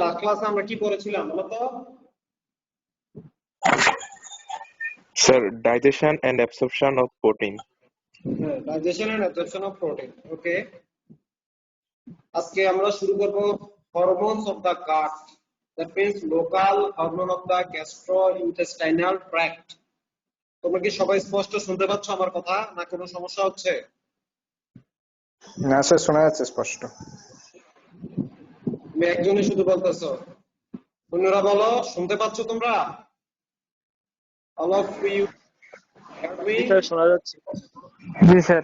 Last ক্লাসে আমরা কি পড়েছিলাম বলতো? Sir, digestion and absorption of protein. Digestion and absorption of protein. Okay, আজকে আমরা শুরু করব hormones of the gut, that means local hormone of the gastrointestinal tract. তোমরা কি সবাই স্পষ্ট শুনতে পাচ্ছ আমার কথা, না কোনো সমস্যা হচ্ছে? না স্যার, শোনা যাচ্ছে স্পষ্ট। তুমি একজনই শুধু বলতেছো, অন্যরা বলো শুনতে পাচ্ছ তোমরা? All of you hear me? Sir শোনা যাচ্ছে। জি sir.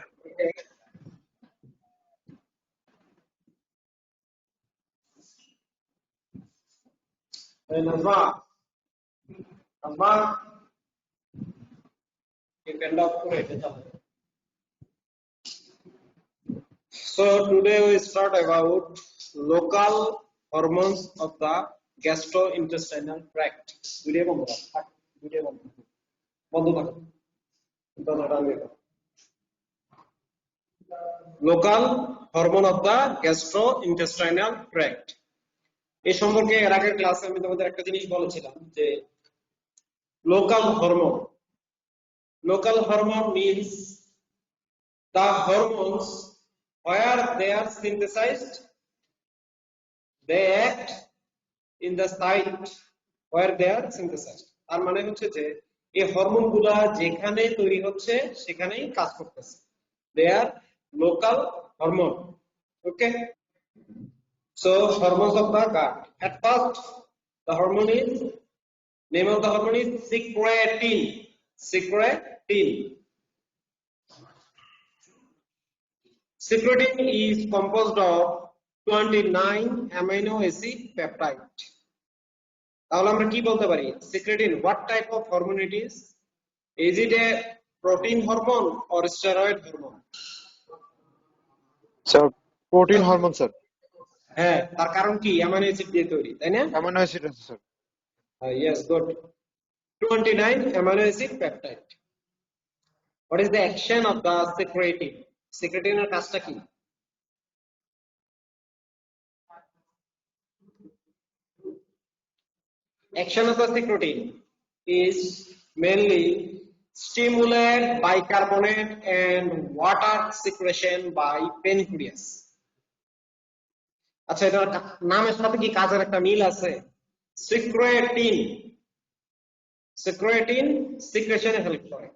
Nazma, Nazma, you can talk to it. So today we start about local hormones of the gastrointestinal tract. Video বন্ধ থাক, video বন্ধ থাক। Local hormone of the gastrointestinal tract. এই সম্পর্কে এর আগের ক্লাসে আমি তোমাদের একটা জিনিস বলেছিলাম যে local hormone means the hormones where they are synthesized, they act in the site where they are synthesized. তার মানে হচ্ছে যে এই হরমোনগুলো যেখানে তৈরি হচ্ছে সেখানেই কাজ করতেছে, they are local hormone. Okay, so hormones of the gut. At first, the hormone is, name of the hormone is secretin. Secretin is composed of 29 amino acid peptide. তাহলে আমরা কি বলতে পারি? Secretin, what type of hormone it is? Is it a protein hormone or steroid hormone? Sir protein hormone sir. হ্যাঁ, তার কারণ কি? Amino acid দিয়ে তৈরি, তাই না? অ্যামাইনো অ্যাসিড আছে sir. Yes, good. 29 amino acid peptide. What is the action of the secretin? Secretin এর কাজটা কি? Action of the secretin is mainly stimulate bicarbonate and water secretion by pancreas. আচ্ছা, এটা নামের সাথে কি কাজের একটা মিল আছে? Secretin সিক্রেশনে হেল্প করে,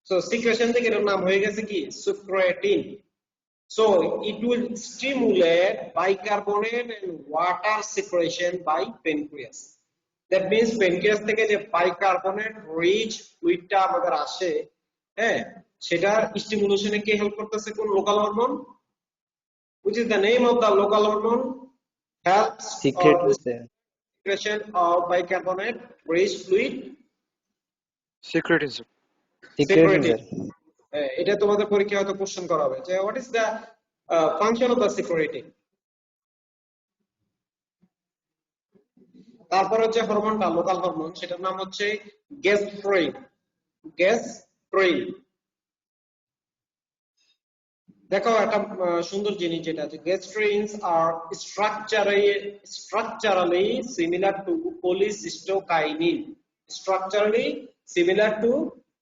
সো সিক্রেশন থেকে এর নাম হয়ে গেছে কি secretin. So it will stimulate bicarbonate and water secretion by pancreas. That means pancreas থেকে যে bicarbonate rich fluidটা আমাদের আসে, হ্যাঁ, সেটার স্টিমুলেশনে কে হেল্প করতেছে? কোন local hormone? Which is the name of the local hormone? Helps secretion of bicarbonate rich fluid. Secretin sir. Secretin. এটা তোমাদের পরীক্ষায় হয়তো কোশ্চেন করা হবে যে what is the function of the secretin. তারপর হচ্ছে হরমোনটা লোকাল হরমোন, সেটার নাম হচ্ছে গ্যাস্ট্রোইন। দেখো একটা সুন্দর জিনিস যেটা আছে, গ্যাস্ট্রোইনস আর structurally similar to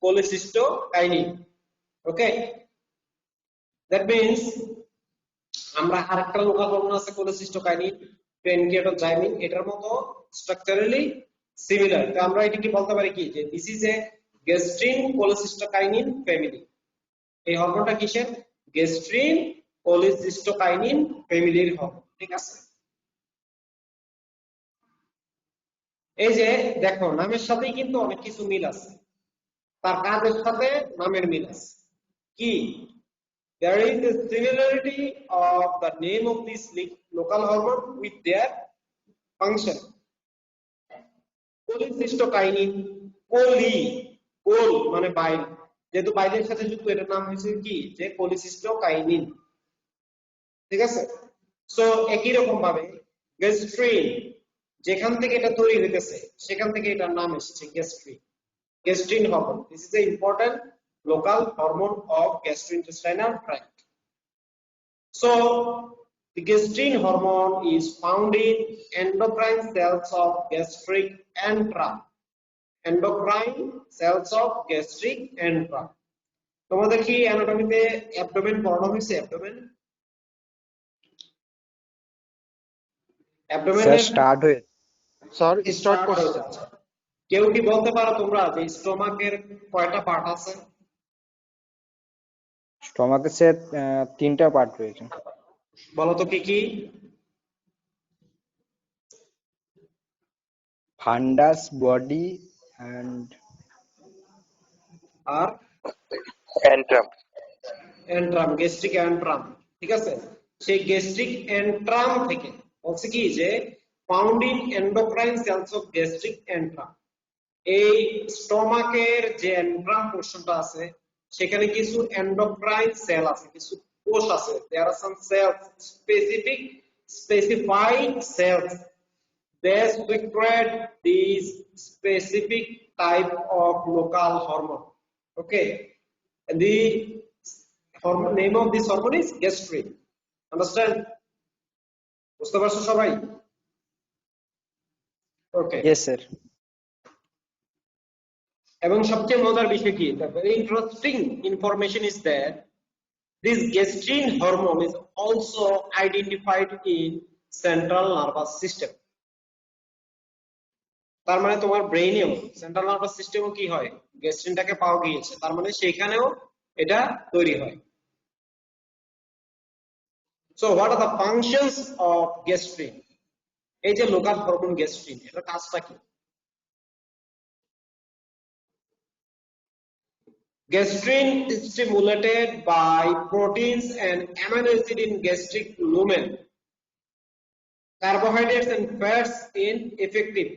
cholecystokinin. Okay, that means আমরা আরেকটা লোকাল হরমোন আছে কোলিসিস্টোকাইনিন, পেনক্রিয়াটোজাইমিন, এটার মতো স্ট্রাকচারালি সিমিলার। তো আমরা এটা কি বলতে পারি কি যে this is a gastrin cholecystokinin family. এই হরমোনটা কিসের? গ্যাস্ট্রিন কোলিসিস্টোকাইনিন ফ্যামিলির হরমোন, ঠিক আছে? এই যে দেখো নামের সাথেই কিন্তু অনেক কিছু মিল আছে, তার কাজের সাথে নামের মিল আছে। কি? There is a similarity of the name of this local hormone with their function. Cholecystokinin, কোল মানে বাইল, যেহেতু বাইলের সাথে যুক্ত, এটার নাম হয়েছে কি যে cholecystokinin, ঠিক আছে? সো একই রকম ভাবে গ্যাস্ট্রিন, যেখান থেকে এটা তৈরি হইতেছে সেখান থেকে এটার নাম এসেছে gastrin. Gastrin hormone. This is an important local hormone of gastrointestinal tract. So the gastrin hormone is found in endocrine cells of gastric antrum. Endocrine cells of gastric antrum. তোমাদের কি অ্যানাটমিতে অ্যাবডোমেন পড়ানো হয়েছে? স্যার অ্যাবডোমেনের স্টার্ট হয়ে Sir, start start করছে। হয়ে যাচ্ছে। কেউ কি বলতে পারো তোমরা যে স্টোমাকের কয়টা পার্ট আছে? স্টমাকে স্যার 3টা পার্ট রয়েছে। বলো তো কি কি? ফান্ডাস, বডি এন্ড আর Antrum. Antrum, gastric antrum. ঠিক আছে, সেই গ্যাস্ট্রিক এন্ট্রাম থেকে বলছে কি যে found in endocrine cells of gastric antrum. এই স্টোমাকের যে এন্ট্রাম পোরশনটা আছে সেখানে কিছু এন্ডোক্রাইন সেল আছে, কিছু কোষ আছে। দেয়ার আর সাম sales, specified cells they secrete these specific type of local hormone. Okay, and the hormone name of this hormone is gastrin. Understand? বুঝতে পারছো সবাই? Okay. Yes sir. এবং সবচেয়ে মজার বিষয় কি, the very interesting information is that this gastrin hormone is also identified in central nervous system. তার মানে তোমার ব্রেইনেও, সেন্ট্রাল নার্ভাস সিস্টেমও কি হয়, গ্যাস্ট্রিনটাকে পাওয়া গিয়েছে, তার মানে সেখানেও এটা তৈরি হয়। So what are the functions of gastrin? এই যে লোকাল হরমোন গ্যাস্ট্রিন, এটার কাজটা কি? Gastrin is stimulated by proteins and amino acid in gastric lumen. Carbohydrates and fats in effective.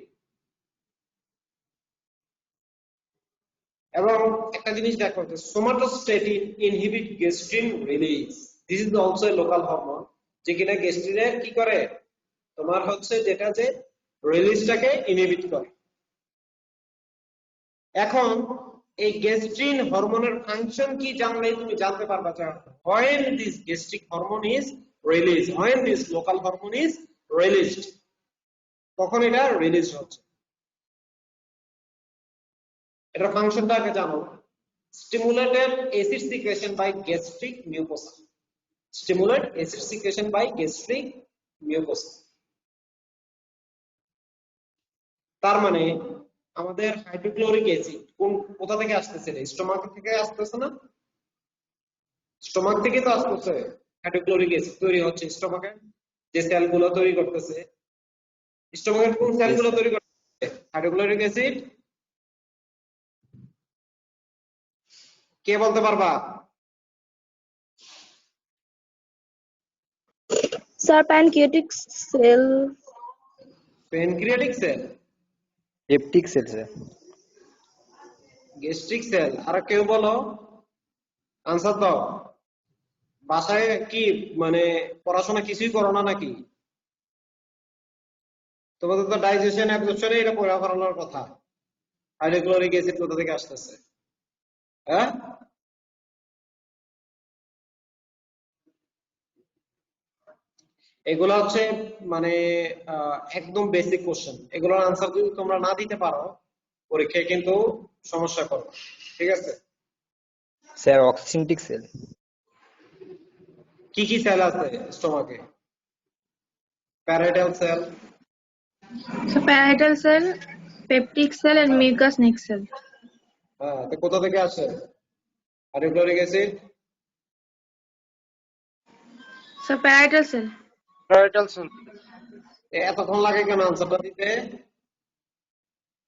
এবং একটা জিনিস দেখো, যে somatostatin inhibit gastrin release. This is also a local hormone, যে কিনা গ্যাস্ট্রিনের কি করে, তোমার হচ্ছে যেটা যে রিলিজটাকে ইনহিবিট করে। এখন এই গ্যাস্ট্রিন হরমোনের ফাংশন কি জানলেই তুমি জানতে পারবা যে when this gastric hormone is released, when this local hormone is released, কখন এটা রিলিজ হচ্ছে। এটার ফাংশনটা আগে জানো। Stimulated acid secretion by gastric mucosa. Stimulate acid secretion by gastric mucosa. তার মানে আমাদের হাইড্রোক্লোরিক অ্যাসিড কোথা থেকে আসতেছে? স্টোমাক থেকে আসতেছে না? স্টোমাক থেকে তো আসতেছে হাইড্রোক্লোরিক অ্যাসিড তৈরি হচ্ছে। স্টোমাকে যে সেলগুলো তৈরি করতেছে, স্টোমাকের কোন সেলগুলো তৈরি করতেছে হাইড্রোক্লোরিক অ্যাসিড? কে বলতে পারবা? Sir, pancreatic cell. Pancreatic cell, peptic cell sir. Gastric cell. আর কেউ বলো, আনসার দাও। বাসায় কি মানে পড়াশোনা কিছুই করো না নাকি? তোমাদের তো ডাইজেশন অ্যাবজর্পশনে এটা পড়া করানোর কথা। হাইড্রোক্লোরিক অ্যাসিড কোথা থেকে আসতেছে? হ্যাঁ, এগুলো হচ্ছে মানে একদম বেসিক কোশ্চেন। এগুলোর আনসার যদি তোমরা না দিতে পারো পরীক্ষায় কিন্তু সমস্যা করবে। ঠিক আছে স্যার অক্সিনটিক সেল। কি কি সেল আছে স্টোমাকে? Parietal cell, So parietal cell, peptic cell, and mucous neck cell. হ্যাঁ, তো কোথা থেকে আসে hydrochloric acid? So parietal cell. Parietal cell. এতক্ষণ লাগে কেন আনসারটা দিতে?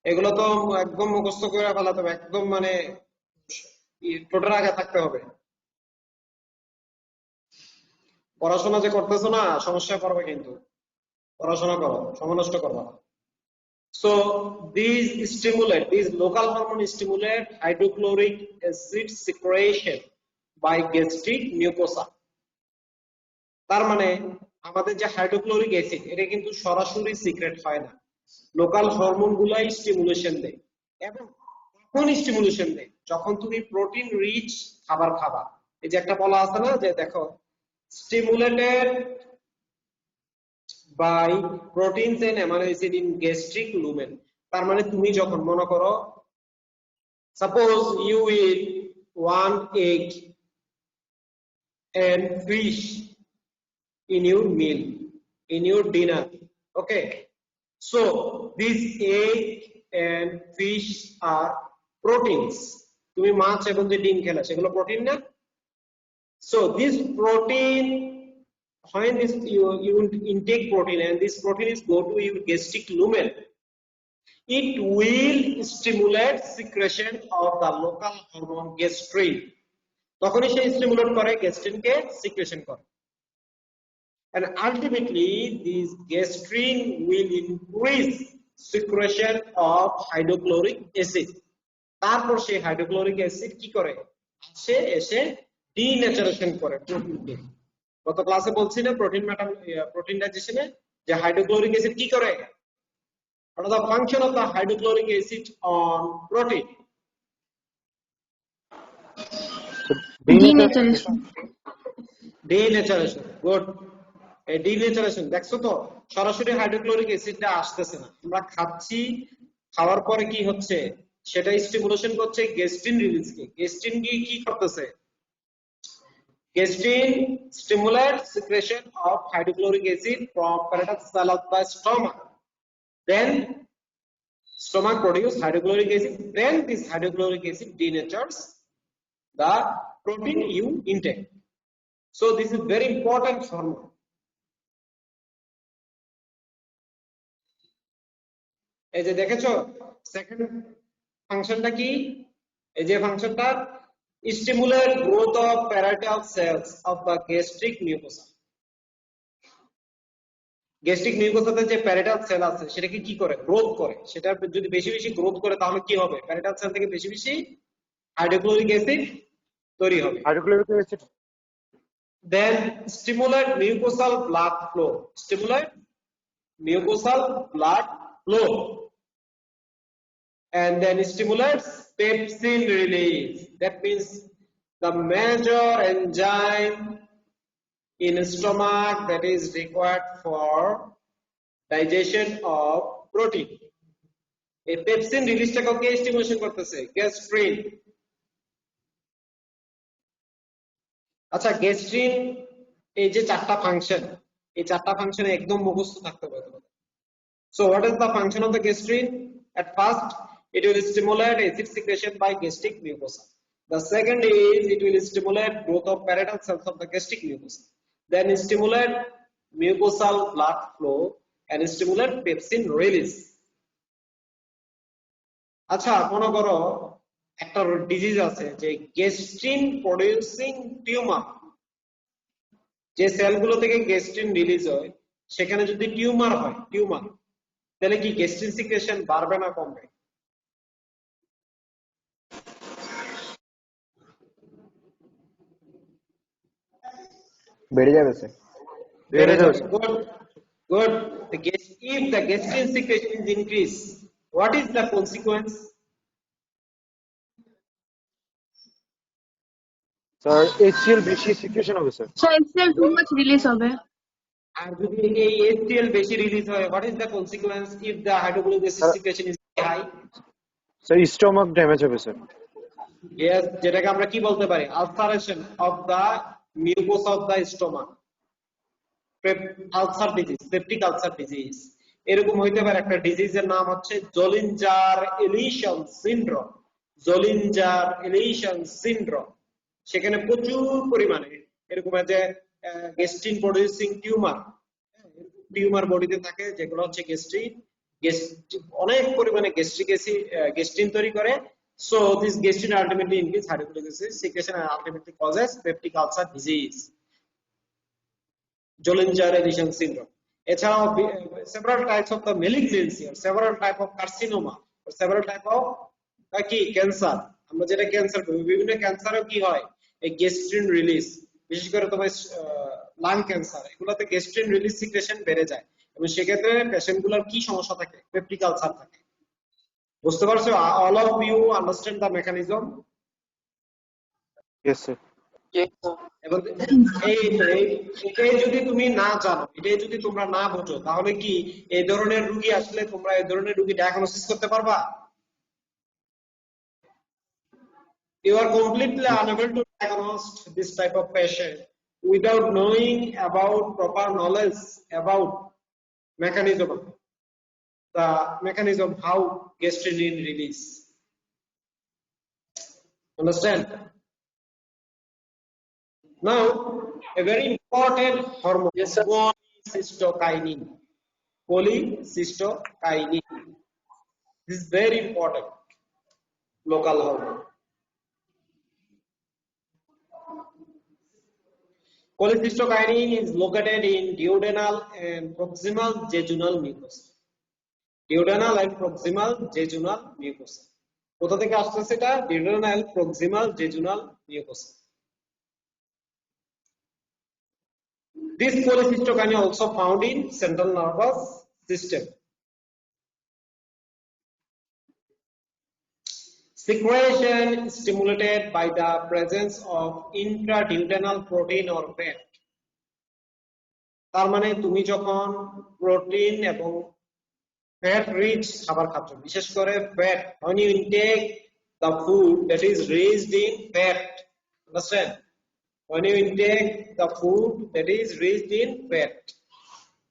এগুলো তো একদম মুখস্থ করে ফেলাতে হবে, একদম মানে টোটাল আগে থাকতে হবে। পড়াশোনা যে করতেছো না, সমস্যায় পড়বে কিন্তু। পড়াশোনা করো, সময় নষ্ট করবা না। So these local hormone stimulate hydrochloric acid secretion by gastric mucosa. তার মানে আমাদের যে হাইড্রোক্লোরিক অ্যাসিড, এটা কিন্তু সরাসরি সিক্রেট হয় না, লোকাল হরমোন গুলাই স্টিমুলেশন দেয়। এবং কোন স্টিমুলেশন দেয়? যখন তুমি প্রোটিন রিচ খাবার খাবা। এই যে একটা বলা আছে না যে দেখো stimulated by proteins and amino acid in gastric lumen. তার মানে তুমি যখন মনে করো suppose you eat 1 egg and fish in your meal, in your dinner, okay, so these egg and fish are proteins. তুমি মাছ এবং যে ডিম খেলা সেগুলো প্রোটিন না? So this protein, when this you intake protein and this protein is go to your gastric lumen, it will stimulate secretion of the local hormone gastrin. তখনই সে stimulate করে গ্যাস্ট্রিনকে secretion করে, and ultimately this gastrin will increase secretion of hydrochloric acid. তারপর সেই hydrochloric acid কি করে আসে এসে ডিন্যাচারেশন করে প্রোটিনকে। গত ক্লাসে বলছি না প্রোটিন ডাইজেশনে যে হাইড্রোক্লোরিক অ্যাসিড কি করে, what is the function of the hydrochloric acid on protein? Denaturation. Denaturation, good. এই ডিন্যাচারেশন দেখছো তো সরাসরি হাইড্রোক্লোরিক অ্যাসিডটা আসতেছে না, আমরা খাচ্ছি, খাওয়ার পরে কি হচ্ছে সেটা স্টিমুলেশন করছে গ্যাস্ট্রিন রিলিজকে। গ্যাস্ট্রিন কি করতেছে? Gastrin stimulates secretion of hydrochloric acid from parietal cell of the stomach. Then stomach produces hydrochloric acid. Then this hydrochloric acid denatures the protein you intake. So this is very important hormone. এই যে দেখেছো second ফাংশনটা কি? এই যে ফাংশনটা stimulate growth of parietal cells of the gastric mucosa. Gastric মিউকোসাতে যে প্যারাইটাল সেল আছে সেটাকে কি করে? গ্রোথ করে। সেটা যদি বেশি বেশি গ্রোথ করে তাহলে কি হবে? প্যারাইটাল সেল থেকে বেশি বেশি হাইড্রোক্লোরিক অ্যাসিড তৈরি হবে। Hydrochloric acid. Then stimulate mucosal blood flow. Stimulate mucosal blood flow. And then stimulates pepsin release. That means the major enzyme in stomach that is required for digestion of protein. A pepsin release টাকে কে stimulation করতেছে? Gastrin. আচ্ছা gastrin এই যে চারটা function, এই চারটা ফাংশনে একদম মুখস্থ থাকতে হবে তোমাদের। So what is the function of the gastrin? At first it will stimulate acid secretion by gastric mucosa. The second is it will stimulate growth of parietal cells of the gastric mucosa. Then stimulate mucosal blood flow and stimulate pepsin release. আচ্ছা মনে করো একটা disease আছে যে gastrin producing tumour, যে সেলগুলো থেকে gastrin release হয় সেখানে যদি টিউমার হয়, টিউমার, তাহলে কি গ্যাস্ট্রিন সিক্রেশন বাড়বে না কমবে? বেড়ে যাবে স্যার। বেড়ে যাবে। Good good. If the gastrin secretion is increased, what is the consequence? Sir, HCl বেশি secretion হবে sir. So HCl too much release হবে। আর যদি এই HCl বেশি রিলিজ হয়, what is the consequence if the hydrochloric acid secretion is high? Sir stomach damage হবে sir. Yes, যেটাকে আমরা কি বলতে পারি? ulceration of the mucosa of the stomach. Ulcer disease, peptic ulcer disease. এরকম হইতে পারে একটা ডিজিজের নাম হচ্ছে জোলিঞ্জার-এলিশন সিনড্রোম। জোলিঞ্জার-এলিশন সিনড্রোম। সেখানে প্রচুর পরিমাণে এরকম যে গ্যাস্ট্রিন প্রোডিউসিং টিউমার, টিউমার বডিতে থাকে যেগুলো হচ্ছে গ্যাস্ট্রিন, অনেক পরিমাণে গ্যাস্ট্রিক অ্যাসিড গ্যাস্ট্রিন তৈরি করে। So this gastrin ultimately increase hydrochloric acid secretion and ultimately causes peptic ulcer disease. Zollinger-Ellison syndrome. এছাড়াও several types of the malignancy or several type of carcinoma or several type of কি cancer, আমরা যেটা cancer বিভিন্ন ক্যান্সারও কি হয় এই gastrin release, বিশেষ করে তোমার লাং ক্যান্সার, এগুলোতে গ্যাস্ট্রিন রিলিজ সিক্রেশন বেড়ে যায় এবং সেক্ষেত্রে পেশেন্টগুলোর কি সমস্যা থাকে? পেপটিক আলসার থাকে। বুঝতে পারছো? all of you understand the mechanism? Yes, sir. এবং এটাই যদি তুমি না জানো, এটাই যদি তোমরা না বোঝো, তাহলে কি এই ধরনের রোগী আসলে তোমরা এই ধরনের রোগী ডায়াগনোসিস করতে পারবা? You are completely unable to diagnose this type of patient without knowing about proper knowledge about the mechanism how gastrin release. Understand? Now, a very important hormone, yes, cholecystokinin. Cholecystokinin. This is very important local hormone. Cholecystokinin is located in duodenal and proximal jejunal mucosa. Duodenal and proximal jejunal mucosa. কোথা থেকে আসছে এটা? Duodenal proximal jejunal mucosa. This cholecystokinin also found in central nervous system. Secretion stimulated by the presence of intraduodenal protein or fat. তার মানে তুমি যখন protein এবং fat rich খাবার খাচ্ছ, বিশেষ করে fat, when you intake the food that is raised in fat, understand? When you intake the food that is raised in fat,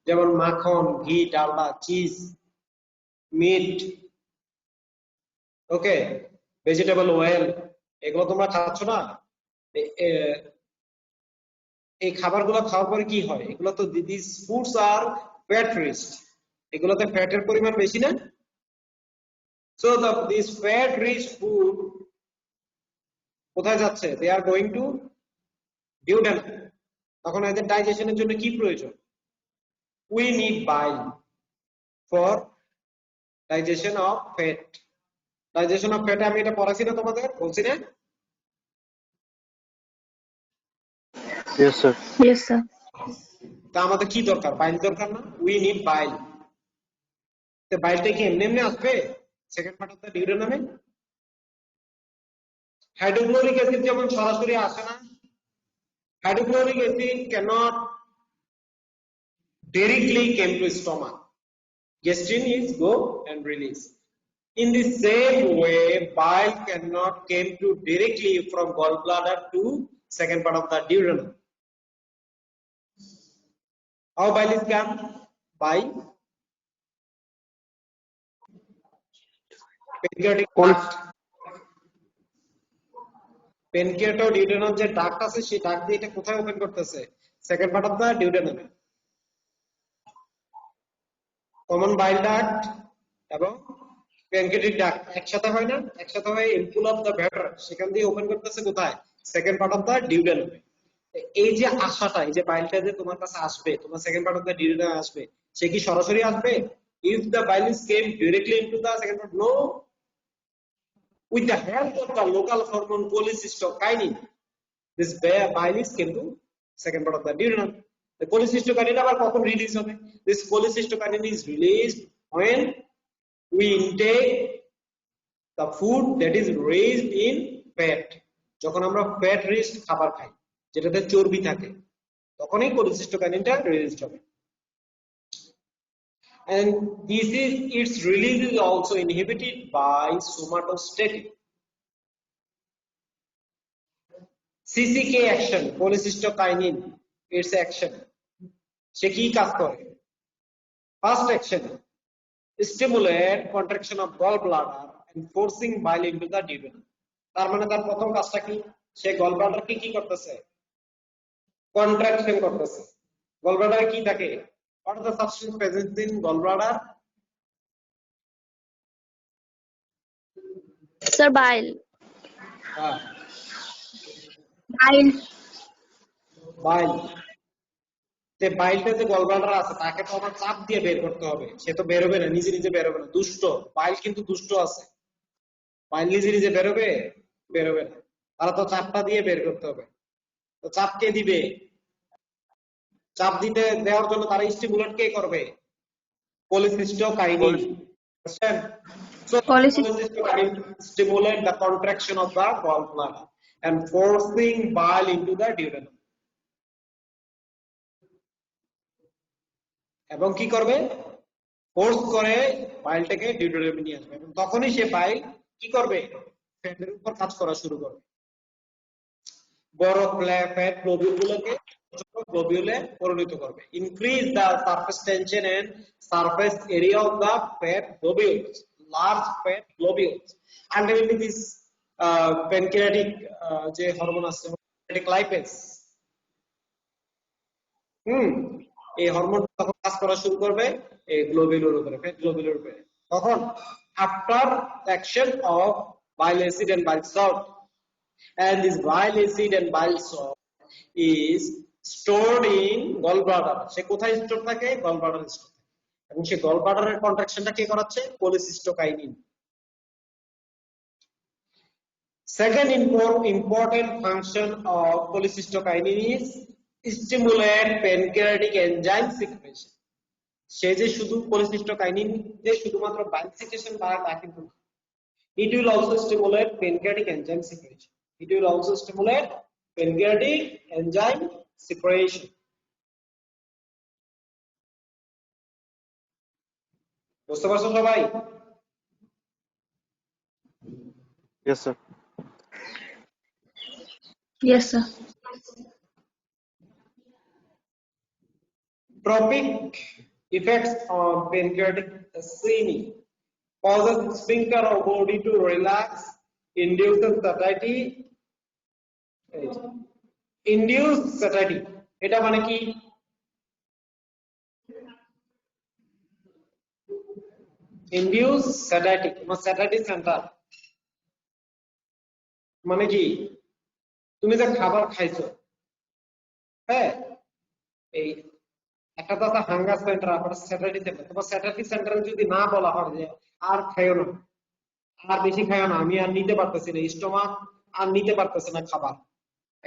যেমন মাখন, ঘি, ডালডা, চিজ, মিট, ওকে, ভেজিটেবল অয়েল, এগুলো তোমরা খাচ্ছ না? এই খাবারগুলো খাওয়ার পরে কি হয়? এগুলো তো this foods are fat rich, এগুলোতে ফ্যাটের পরিমাণ বেশি না? So this fat rich food কোথায় যাচ্ছে? They are going to duodenum. তখন এদের ডাইজেশনের জন্য কি প্রয়োজন? We need bile for digestion of fat. Digestion of fat আমি এটা পড়াছি না তোমাদের? বলছি না? Yes, sir. Yes, sir. তা আমাদের কি দরকার? বাইল দরকার না? We need bile. তো বাইলটা কি এমনি এমনি আসবে সেকেন্ড পার্ট অফ দ্য ডিউডেনামে? হাইড্রোক্লোরিক অ্যাসিড যেমন সরাসরি আসে না, hydrochloric acid cannot directly came to stomach. Gastrin is go and release. In the same way, bile cannot came to directly from gallbladder to second part of the duodenum. How bile is come? By pancreatic duct. Pancreatoduodenal যে duct আছে সেই duct দিয়ে এটা কোথায় open করতেছে? Second part of the duodenum. Common bile duct এবং pancreatic duct একসাথে হয় না? একসাথে হয় ইনফুল অফ দা ব্যাটার, সেখান দিয়ে ওপেন করতেছে কোথায়? Second part of the duodenum. এই যে আশাটা, এই যে বাইলটা যে তোমার কাছে আসবে, তোমার second part of the duodenum আসবে, সে কি সরাসরি আসবে? If the bile came directly into the second part, no. With the help of the local hormone cholecystokinin, this bile is came to second part of the duodenum. The cholecystokinin আবার কখন release হবে? This cholecystokinin is released when we intake the food that is raised in fat. যখন আমরা fat rich খাবার খাই যেটাতে চর্বি থাকে, তখনই cholecystokinin-টা রিলিজ হবে। And this is its release is also inhibited by somatostatin. CCK action, cholecystokinin, its action. সে কি কাজ করে? First action, stimulate contraction of gallbladder and forcing bile into the duodenum. তার মানে তার প্রথম কাজটা কি? সে গলব্লাডারকে কি করতেছে? কন্ট্রাকশন করতেছে। গলব্লাডারে কি থাকে? What are the substance present in gallbladder? Sir, bile. Ah, Bile. bile. যে বাইলটা যে গলব্লাডার আছে তাকে তো আবার চাপ দিয়ে বের করতে হবে, সে তো বেরোবে না, নিজে নিজে বেরোবে না, দুষ্ট বাইল কিন্তু দুষ্ট আছে। বাইল নিজে নিজে বেরোবে? বেরোবে না, তারা তো চাপটা দিয়ে বের করতে হবে। তো চাপ কে দিবে? চাপ দিতে দেওয়ার জন্য তারা স্টিমুলেট কে করবে? cholecystokinin। So Cholecystectomy. cholecystectomy stimulate the contraction of the gallbladder and forcing bile into the duodenum. এবং কি করবে, ফোর্স করে বাইলটাকে ডিউডেনামে নিয়ে আসবে এবং তখনই সে বাইল কি করবে, ফ্যাটের উপর কাজ করা শুরু করবে, বড় ফ্যাট গ্লোবিউলগুলোকে ছোট গ্লোবিউলে পরিণত করবে, increase the surface tension and surface area of the fat globules, large fat globules. Ultimately this pancreatic যে হরমোন আছে প্যানক্রিয়াটিক লাইপেজ, এই হরমোন তখন কাজ করা শুরু করবে এই গ্লোবিউলের উপরে, ফ্যাট গ্লোবিউলের উপরে। তখন after action of bile acid and bile salt, and this bile acid and bile salt is stored in gallbladder. সে কোথায় স্টোর থাকে? gallbladder স্টোর থাকে। এবং সেই gallbladder এর কন্ট্রাকশনটা কে করাচ্ছে? cholecystokinin। Second important function of cholecystokinin is stimulate pancreatic enzyme secretion. সে যে শুধু cholecystokinin যে শুধুমাত্র bile secretion বাড়ায় তা কিন্তু না। It will also stimulate pancreatic enzyme secretion. It will also stimulate pancreatic enzyme secretion. বুঝতে পারছো সবাই? Yes, sir. Yes, sir. Tropic effects on pancreatic ischemia causes sphincter of body to relax, induces satiety. Induce satiety. এটা মানে কি? Induce satiety বা satiety center মানে কি? তুমি যে খাবার খাইছো, হ্যাঁ, এই একটা তো হাঙ্গার সেন্টার, আবার স্যাটাইটি সেন্টার। তোমার স্যাটাইটি সেন্টারে যদি না বলা হয় যে আর খাইও না, আর বেশি খাইও না, আমি আর নিতে পারতেছি না, স্টোমাক আর নিতে পারতেছে না খাবার,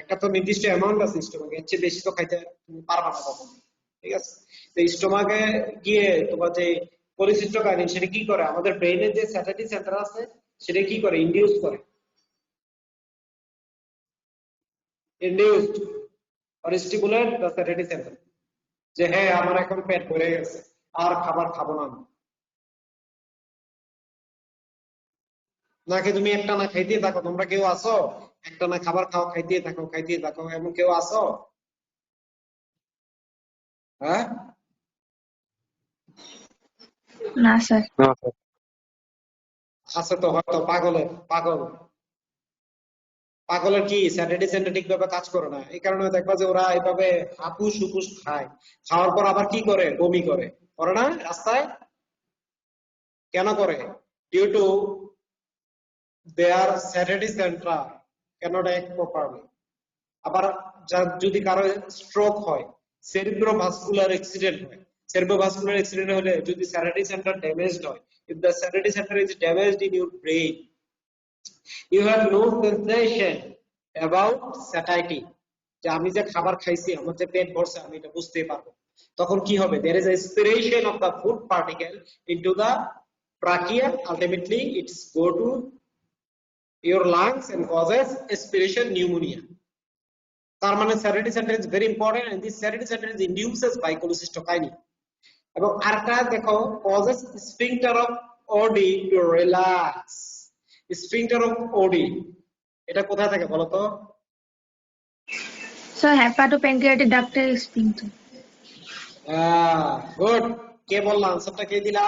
একটা তো নির্দিষ্ট অ্যামাউন্ট আছে স্টোমাকে, এর চেয়ে বেশি তো খাইতে তুমি পারবা না কখনো, ঠিক আছে? তো স্টোমাকে গিয়ে তোমার যে cholecystokinin সেটা কি করে, আমাদের ব্রেইনের যে স্যাটাইটি সেন্টার আছে সেটা কি করে, ইনডিউস করে, induced or stimulate the satiety center, যে হ্যাঁ আমার এখন পেট ভরে গেছে, আর খাবার খাবো না আমি। নাকি তুমি একটা না খাইতেই থাকো? তোমরা কেউ আসো একটা না খাবার খাও, খাইতেই থাকো খাইতেই থাকো, এমন কেউ আসো? হ্যাঁ, না স্যার। No, sir. আছে তো হয়তো পাগলের কি স্যাটাইটি সেন্টার ঠিকভাবে কাজ করে না, এই কারণে দেখবা যে ওরা এইভাবে হাপুস হুপুস খায়, খাওয়ার পর আবার কি করে, বমি করে না রাস্তায়? কেন করে? Due to their satiety centre cannot act properly. আবার যদি কারো স্ট্রোক হয়, সেরিব্রোভাস্কুলার অ্যাক্সিডেন্ট হয়, সেরিব্রোভাস্কুলার অ্যাক্সিডেন্ট হলে যদি স্যাটাইটি সেন্টার ড্যামেজড হয়, if the satiety center is damaged in your brain, you have no sensation about satiety, যে আমি যে খাবার খাইছি, আমার যে পেট ভরছে, আমি এটা বুঝতে পারবো। তখন কি হবে? there is a aspiration of the food particle into the trachea, ultimately it's go to your lungs and causes aspiration pneumonia. তার মানে satiety center is very important, and this satiety center is induces by cholecystokinin. এবং আরেকটা দেখো, causes sphincter of OD to relax. Sphincter of OD এটা কোথায় থাকে বলো তো? স্যার হেপাটোপ্যানক্রিয়াটিক ডাক্টের স্ফিংক্টার। গুড। কে বললা? আনসারটা কে দিলা?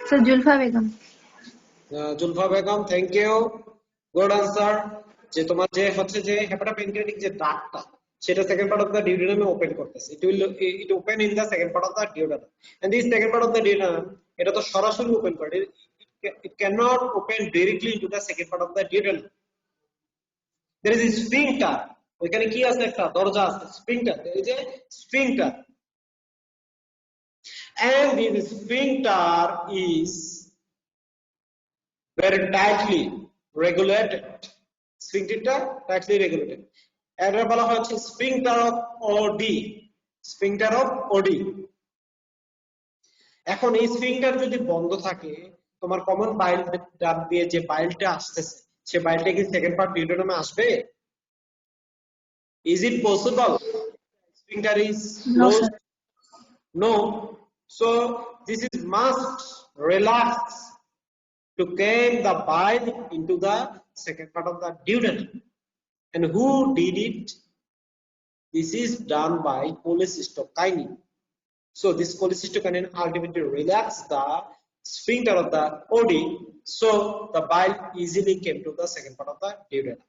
Sir Julfa Begum. Julfa Begum, thank you, good answer. যে তোমার যে হচ্ছে যে হেপাটোপ্যানক্রিয়াটিক যে ডাক্টটা, সেটা সেকেন্ড পার্ট অফ দ্য ডিউডেনামে ওপেন করতেছে, it open in the second part of the duodenum, and this second part of the duodenum এটা তো সরাসরি ওপেন করে, it cannot open directly into the second part of the duodenum. There is a sphincter, ওইখানে কি আছে? একটা দরজা আছে, sphincter, there is a sphincter, and this sphincter is very tightly regulated. Sphincter tightly regulated. এটা বলা হচ্ছে sphincter of OD, sphincter of OD. এখন এই স্ফিংক্টার যদি বন্ধ থাকে তোমার কমন বাইল ডাক দিয়ে যে বাইলটা আসতেছে সে বাইলটা কি সেকেন্ড পার্ট ডিউটেনামে আসবে? Is it possible? Sphincter is No, sir. closed? No. So this is must relax to carry the bile into the second part of the duodenum. And who did it? This is done by cholecystokinin. So this cholecystokinin ultimately relax the sphincter of the OD, so the bile easily came to the second part of the duodenum.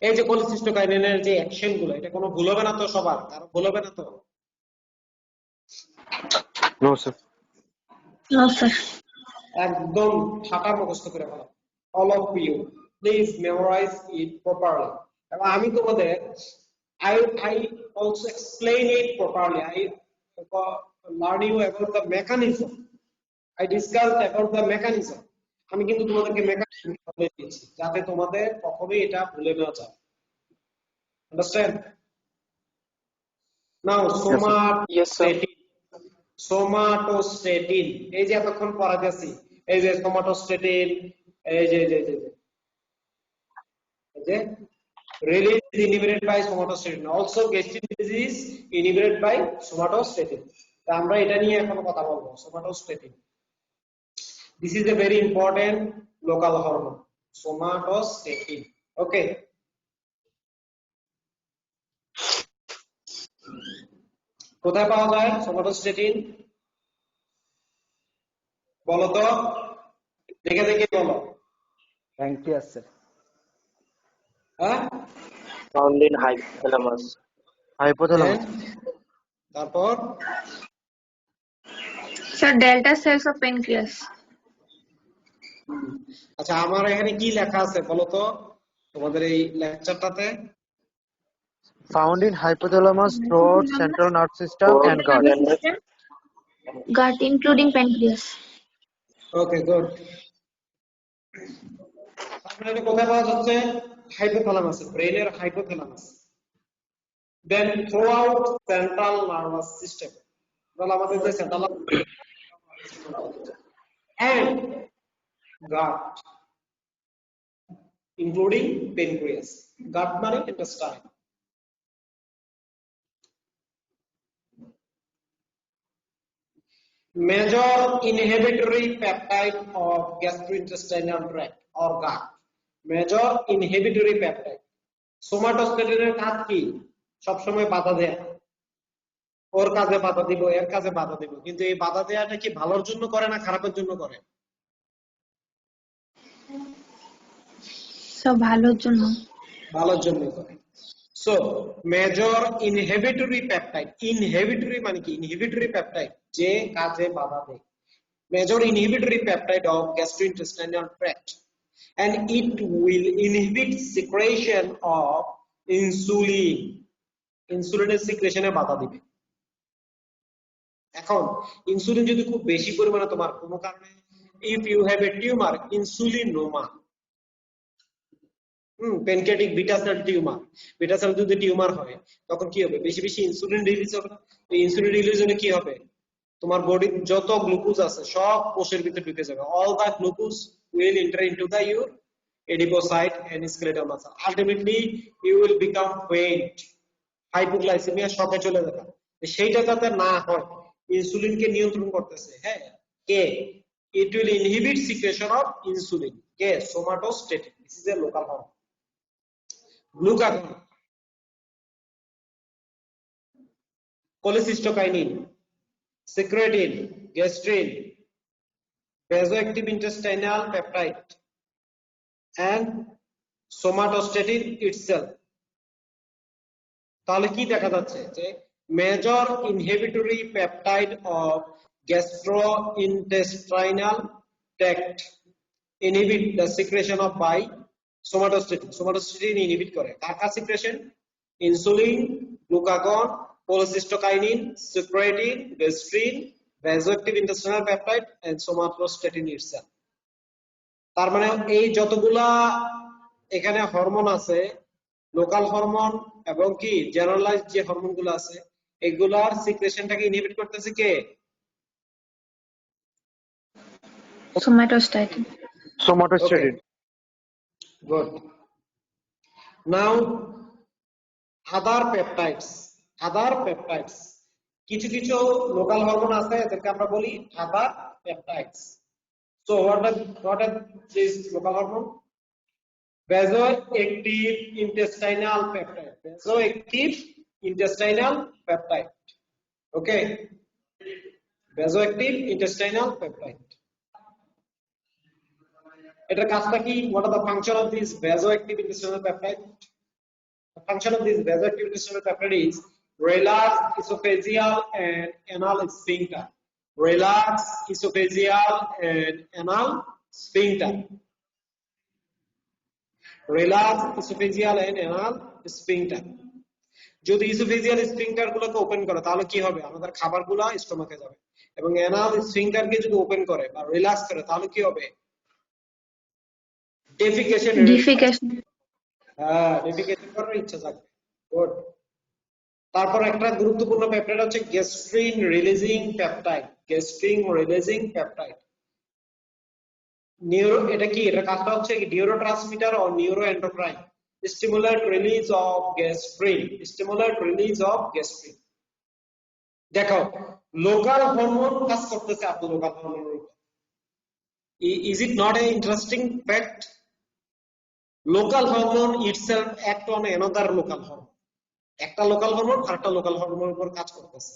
এই যে cholecystokinin যে action গুলো, এটা কোনো ভুল হবে না তো সবার? কারো ভুল হবে না তো? No, sir. No, sir. একদম ঠাটার মুখস্থ করে ফেলো। All of you, please memorize it properly. এবং আমি তোমাদের I also explain it properly. I learn you about the mechanism. I discussed about the mechanism. আমি কিন্তু তোমাদেরকে মেকানিজম বলে দিয়েছি যাতে তোমাদের কখনোই এটা ভুলে না যায়। Understand? Now, somatostatin. এই যে এতক্ষণ পড়া যাচ্ছি, এই যে somatostatin, এই যে release is inhibited by somatostatin. Also, gastric disease inhibited by somatostatin. তা আমরা এটা নিয়ে এখন কথা বলবো, somatostatin. This is a very important local hormone, somatostatin. Okay. কোথায় পাওয়া যায় somatostatin? বলো তো, দেখে বলো। Pancreas, sir. হ্যাঁ, Found in hypothalamus. Hypothalamus. তারপর Sir, delta cells of pancreas. আচ্ছা, আমার এখানে কি লেখা আছে বলো তো তোমাদের এই লেকচারটাতে? Found in hypothalamus, throat, central nervous system, and gut. Gut, including pancreas. Okay, good. তারপরে এটা কোথায় পাওয়া যাচ্ছে? হাইপোথ্যালামাস, ব্রেইনের hypothalamus. Then throughout central nervous system, বল আমাদের যে central and gut including pancreas. Gut মানে intestine. Major inhibitory peptide of gastrointestinal tract or gut. Major inhibitory peptide. Somatostatin কাজ কি? সব সময় বাধা দেয়া। ওর কাজে বাধা দিব, এর কাজে বাধা দিব। কিন্তু এই বাধা দেয়াটা কি ভালোর জন্য করে না খারাপের জন্য করে? সব ভালোর জন্য। ভালোর জন্য করে। So, major inhibitory peptide. Inhibitory মানে কি? Inhibitory peptide যে কাজে বাধা দেয়। Major inhibitory peptide of gastrointestinal tract, and it will inhibit secretion of insulin. ইনসুলিনের সিক্রেশনে বাধা দিবে। এখন ইনসুলিন যদি খুব বেশি পরিমাণে তোমার কোনো কারণে, if you have a tumor, insulinoma, pancreatic beta cell tumour, beta sell যদি টিউমার হয় তখন কি হবে? বেশি বেশি ইনসুলিন রিলিজ হবে। এই ইনসুলিন রিলিজ হলে কি হবে? তোমার বডির যত গ্লুকোজ আছে সব কোষের ভিতরে ঢুকে যাবে। all the glucose will enter into the your adipocyte and skeletal muscle. Ultimately you will become faint, hypoglycemia শকে চলে যাবে। সেইটা যাতে না হয় ইনসুলিনকে নিয়ন্ত্রণ করতেছে, হ্যাঁ, কে? it will inhibit secretion of insulin, K? somatostatin. This is a local hormone. Glucagon, cholecystokinin, secretin, gastrin, vasoactive intestinal peptide, and somatostatin itself. তাহলে কি দেখা যাচ্ছে যে major inhibitory peptide of gastrointestinal tract inhibit the secretion of by somatostatin. Somatostatin inhibit করে কার কার secretion? Insulin, glucagon, cholecystokinin, secretin, gastrin, vasoactive intestinal peptide, and somatostatin itself. তার মানে এই যতগুলা এখানে হরমোন আছে, লোকাল হরমোন এবং কি জেনারেলাইজড যে হরমোনগুলো আছে, এগুলার সিক্রেশনটাকে ইনহিবিট করতেছে কে? somatostatin. somatostatin. Good. Now, other peptides. কিছু কিছু লোকাল হরমোন আছে এদেরকে আমরা বলি other peptides. So what are these local hormone? Vasoactive intestinal peptide. Okay. Vasoactive intestinal peptide. এটার কাজটা কি? What are the function of this vasoactive intestinal peptide? The function of this vasoactive intestinal peptide is relax esophageal and anal sphincter. Relax esophageal and anal sphincter. Relax esophageal and anal sphincter. যদি esophageal sphincter গুলোকে open করে তাহলে কি হবে? আমাদের খাবারগুলো স্টমাকে যাবে। এবং anal sphincter কে যদি ওপেন করে বা রিল্যাক্স করে তাহলে কি হবে? Defecation করার ইচ্ছা থাকবে। গুড। তারপর একটা গুরুত্বপূর্ণ পেপটাইড হচ্ছে গ্যাস্ট্রিন রিলিজিং পেপটাইড। এটা কি? এটা কাজটা হচ্ছে নিউরোট্রান্সমিটার ও neuroendocrine stimulate release of gastrin. দেখো লোকাল হরমোন কাজ করতেছে আপনি লোকাল হরমোনের উপর। Is it not an interesting fact? Local hormone itself act on another local hormone. একটা লোকাল হরমোন আরেকটা লোকাল হরমোনের উপর কাজ করতেছে।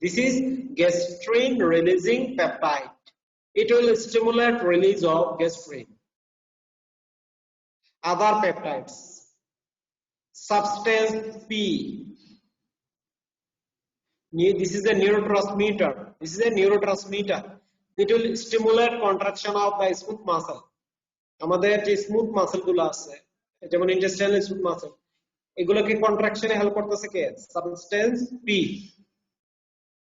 This is gastrin releasing peptide. It will stimulate release of gastrin. Other peptides. Substance P. This is a neurotransmitter. It will stimulate contraction of the smooth muscle. আমাদের যে smooth muscle গুলো আছে যেমন ইন্টেস্টাইনাল স্মুথ মাসল এগুলোকে কন্ট্রাকশনে help করতেছে কে? Substance P.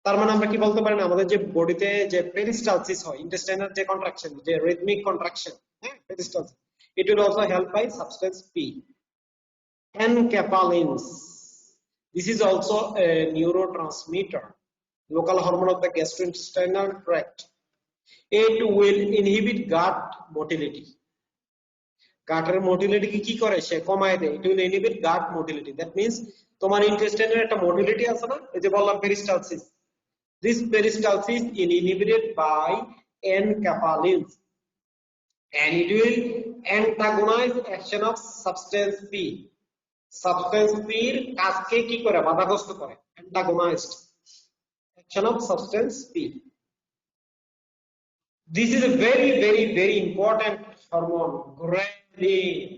তার মানে আমরা কি বলতে পারি না আমাদের যে বডিতে যে পেরিস্টালসিস হয় ইন্টেস্টাইনাল যে কন্ট্রাকশন যে rhythmic contraction peristalsis it will also help by substance P. Enkephalins. This is also a neurotransmitter, local hormone of the gastrointestinal tract. It will inhibit gut motility. গাটের মোটিলিটি কি করে? সে কমায় দেয়। It will inhibit gut motility. That means তোমার ইন্টেস্টাইনের একটা motility আছে না, এই যে বললাম peristalsis. This peristalsis is inhibited by enkephalins and it will antagonize action of substance P. Substance P এর কাজকে কি করে? বাধাগ্রস্ত করে। Antagonized action of substance P. This is a very important hormone, ghrelin.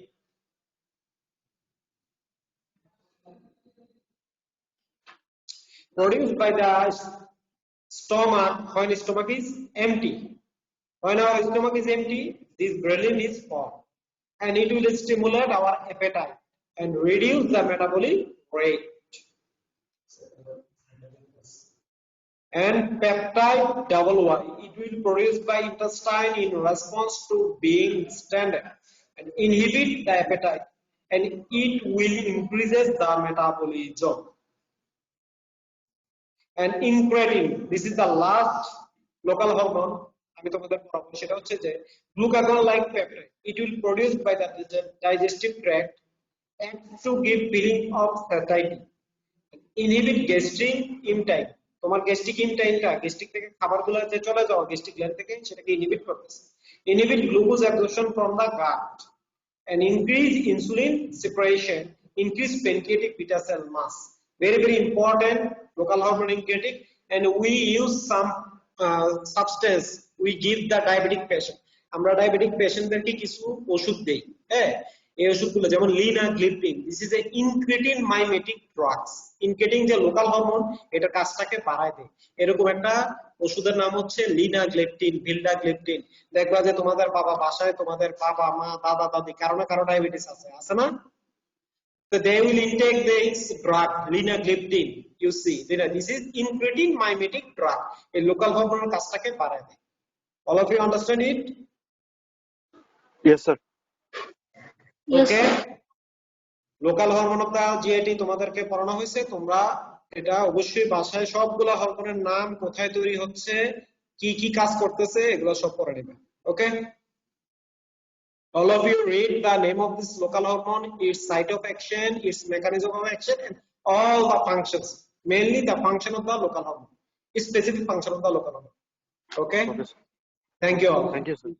Produced by the stomach when stomach is empty. When our stomach is empty, this ghrelin is formed and it will stimulate our appetite and reduce the metabolic rate. And peptide YY, it will produced by intestine in response to being standard and inhibit the appetite and it will increases the metabolism. And incretin, this is the last local hormone আমি তোমাদের পড়াবো সেটা হচ্ছে যে glucagon like peptide, it will produced by the digestive tract and to give feeling of satiety, inhibit gastric emptying. তোমার gastric ইনটাইনটা gastric থেকে খাবারগুলো যে চলে যাওয়া গ্যাস্ট্রিক গ্ল্যান্ড থেকে সেটাকে ইনহিবিট করতেছে। Inhibit glucose absorption from the gut and increase insulin secretion, increase pancreatic beta cell mass. Very important local hormone incretin. And we use some substance we give the diabetic patient. আমরা diabetic পেশেন্টদেরকে কিছু ওষুধ দেই। হ্যাঁ, এই ওষুধগুলো যেমন linagliptin, this is a incretin mimetic drugs. Incretin যে লোকাল হরমোন এটা কাজটাকে বাড়ায় দেয়। এরকম একটা ওষুধের নাম হচ্ছে লিনাগ্লিপটিন, ভিলডাগ্লিপটিন। দেখবা যে তোমাদের বাবা বাসায় তোমাদের বাবা মা দাদা দাদি কারো না কারো ডায়াবেটিস আছে না? So they will intake this drug linagliptin. You see, this is incretin mimetic drug. A local hormone কাজটাকে বাড়ায় দেয়। All of you understand it? Yes, sir. Okay. Local hormone of the GIT তোমাদেরকে পড়ানো হয়েছে। তোমরা এটা অবশ্যই বাসায় সবগুলা হরমোনের নাম, কোথায় তৈরি হচ্ছে, কি কি কাজ করতেছে এগুলো সব পড়ে নেবে। Okay. All of you read the name of this local hormone, its site of action, its mechanism of action, and all the functions. Mainly the function of the local hormone, its specific function of the local hormone. Okay. Okay, sir. Thank you all. Thank you, sir.